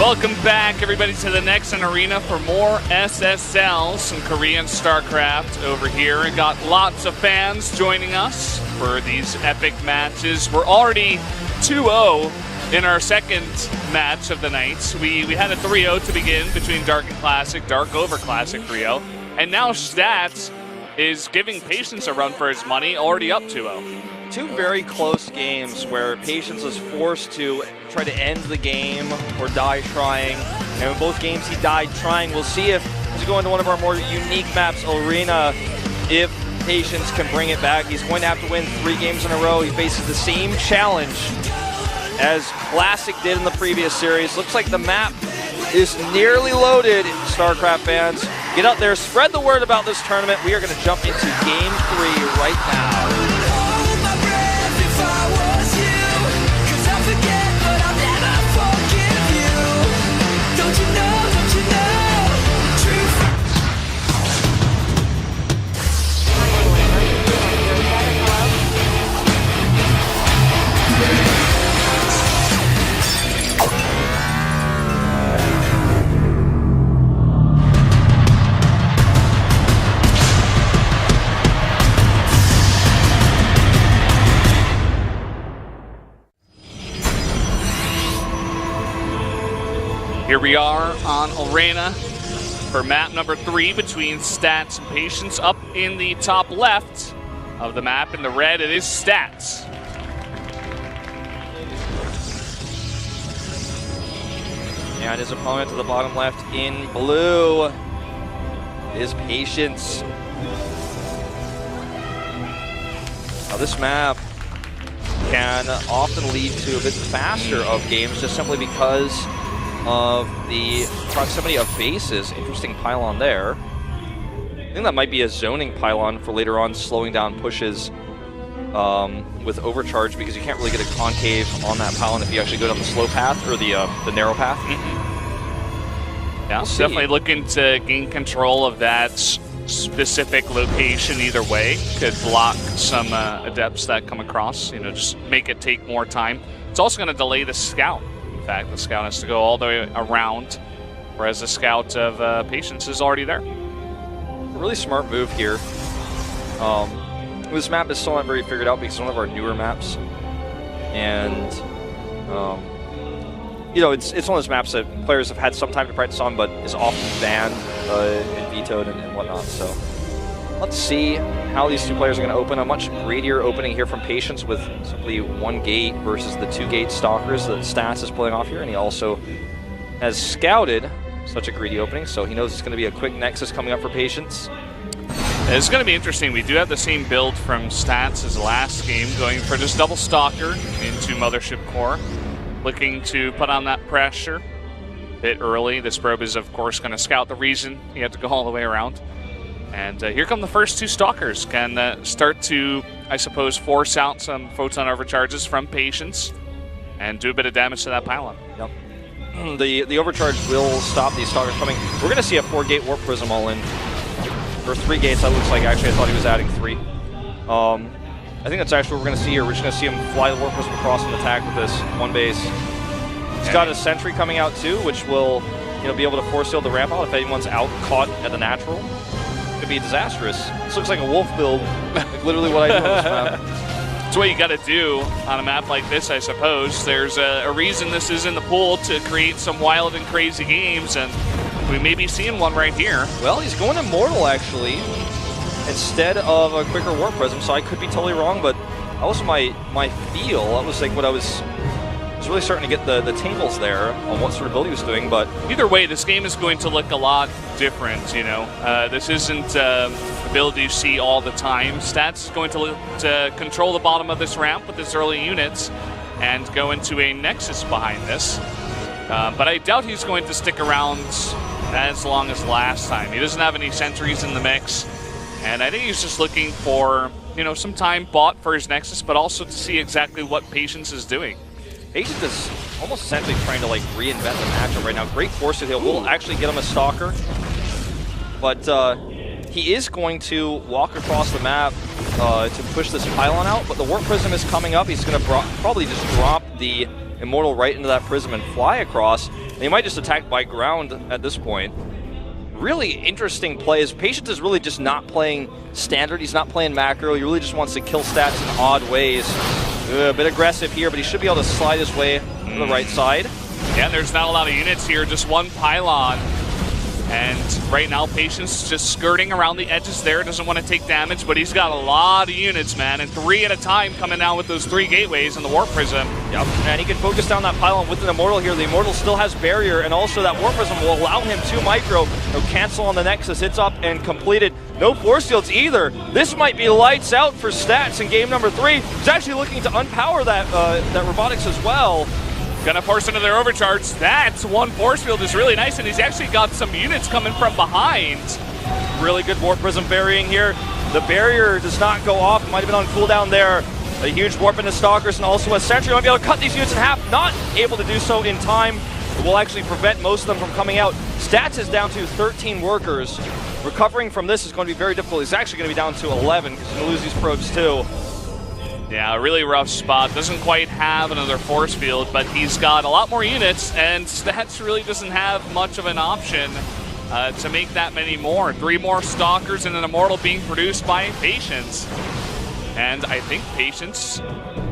Welcome back, everybody, to the next arena for more SSL, some Korean Starcraft over here. And got lots of fans joining us for these epic matches. We're already 2-0 in our second match of the night. We had a 3-0 to begin between Dark and Classic, Dark over Classic 3-0. And now Stats is giving Patience a run for his money, already up 2-0. Two very close games where Patience was forced to try to end the game or die trying. And in both games he died trying. We'll see if, as we go into one of our more unique maps, Arena, if Patience can bring it back. He's going to have to win 3 games in a row. He faces the same challenge as Classic did in the previous series. Looks like the map is nearly loaded, StarCraft fans. Get out there, spread the word about this tournament. We are going to jump into Game 3 right now. Here we are on Arena for map number 3 between Stats and Patience. Up in the top left of the map in the red, it is Stats. And his opponent to the bottom left in blue is Patience. Now this map can often lead to a bit faster of games just simply because of the proximity of bases. Interesting pylon there. I think that might be a zoning pylon for later on slowing down pushes with overcharge, because you can't really get a concave on that pylon if you actually go down the slow path or the narrow path. Yeah, we'll definitely looking to gain control of that specific location either way. Could block some adepts that come across, you know, just make it take more time. It's also going to delay the scout. In fact, the scout has to go all the way around, whereas the scout of Patience is already there. A really smart move here. This map is still not very figured out because it's one of our newer maps. And, you know, it's one of those maps that players have had some time to practice on, but is often banned and vetoed and whatnot. So let's see how these two players are going to open. A much greedier opening here from Patience with simply 1 gate versus the 2 gate stalkers that Stats is pulling off here. And he also has scouted such a greedy opening, so he knows it's going to be a quick nexus coming up for Patience. It's going to be interesting. We do have the same build from Stats as last game, going for just double stalker into Mothership Core, looking to put on that pressure a bit early. This probe is, of course, going to scout the region. You have to go all the way around. And here come the first 2 stalkers. Can start to, I suppose, force out some photon overcharges from Patience and do a bit of damage to that pylon. Yep. The overcharge will stop these stalkers coming. We're going to see a 4-gate warp prism all in. For 3 gates, that looks like, actually I thought he was adding 3. I think that's actually what we're going to see here. We're just going to see him fly the warp prism across and attack with this 1 base. He's got a sentry coming out too, which will, you know, be able to force seal the ramp out if anyone's out caught at the natural. It could be disastrous. This looks like a wolf build, like literally what I do on this map. That's what you got to do on a map like this, I suppose. There's a reason this is in the pool, to create some wild and crazy games, and we may be seeing one right here. Well, he's going Immortal, actually, instead of a quicker Warp Prism, so I could be totally wrong, but that was my feel. That was like what I was really starting to get the tingles there on what sort of build he was doing, but either way, this game is going to look a lot different, you know. This isn't a build you see all the time. Stats is going to look to control the bottom of this ramp with his early units and go into a Nexus behind this. But I doubt he's going to stick around as long as last time. He doesn't have any sentries in the mix, and I think he's just looking for, you know, some time bought for his Nexus, but also to see exactly what Patience is doing. Patience is almost essentially trying to like reinvent the matchup right now. Great force heal will actually get him a stalker, but he is going to walk across the map to push this pylon out. But the warp prism is coming up. He's going to probably just drop the Immortal right into that prism and fly across. And he might just attack by ground at this point. Really interesting plays. Patience is really just not playing standard. He's not playing macro. He really just wants to kill stats in odd ways. A bit aggressive here, but he should be able to slide his way to the right side. Yeah, there's not a lot of units here, just one pylon. And right now, Patience just skirting around the edges there, doesn't want to take damage, but he's got a lot of units, man, and 3 at a time coming down with those 3 gateways and the Warp Prism. Yep, and he can focus down that pylon with an Immortal here. The Immortal still has barrier, and also that Warp Prism will allow him to micro. No cancel on the Nexus, it's up and completed. No force fields either. This might be lights out for Stats in game number 3. He's actually looking to unpower that robotics as well. Gonna force into their overcharge. That's one force field is really nice, and he's actually got some units coming from behind. Really good Warp Prism burying here. The barrier does not go off. It might have been on cooldown there. A huge warp into Stalkers and also a Sentry. Might be able to cut these units in half. Not able to do so in time. It will actually prevent most of them from coming out. Stats is down to 13 workers. Recovering from this is going to be very difficult. He's actually going to be down to 11 because he's going to lose these probes too. Yeah, a really rough spot. Doesn't quite have another force field, but he's got a lot more units, and Stats really doesn't have much of an option to make that many more. 3 more Stalkers and an Immortal being produced by Patience. And I think Patience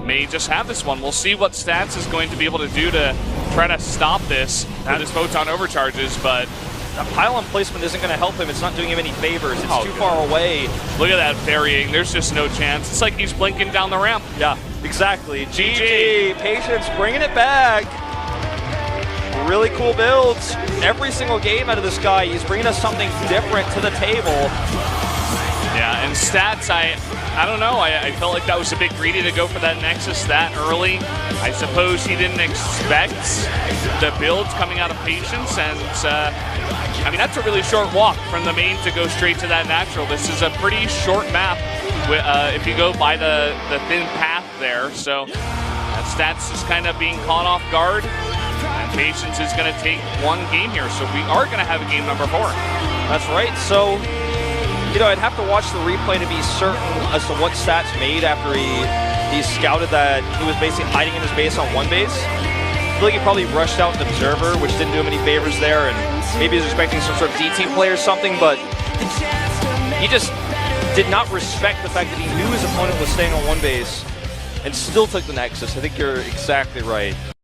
may just have this one. We'll see what Stats is going to be able to do to try to stop this with his photon overcharges, but that pylon placement isn't going to help him. It's not doing him any favors. It's too far away. Look at that burying. There's just no chance. It's like he's blinking down the ramp. Yeah, exactly. GG. Patience bringing it back. Really cool builds. Every single game out of this guy, he's bringing us something different to the table. Yeah, and Stats, I don't know. I felt like that was a bit greedy to go for that Nexus that early. I suppose he didn't expect the builds coming out of Patience, and I mean, that's a really short walk from the main to go straight to that natural. This is a pretty short map if you go by the thin path there. So Stats is kind of being caught off guard, and Patience is going to take one game here. So we are going to have a game number 4. That's right. So, you know, I'd have to watch the replay to be certain as to what Stats made after he scouted that he was basically hiding in his base on one base. I feel like he probably rushed out an observer, which didn't do him any favors there, and maybe he was expecting some sort of DT play or something, but he just did not respect the fact that he knew his opponent was staying on one base and still took the Nexus. I think you're exactly right.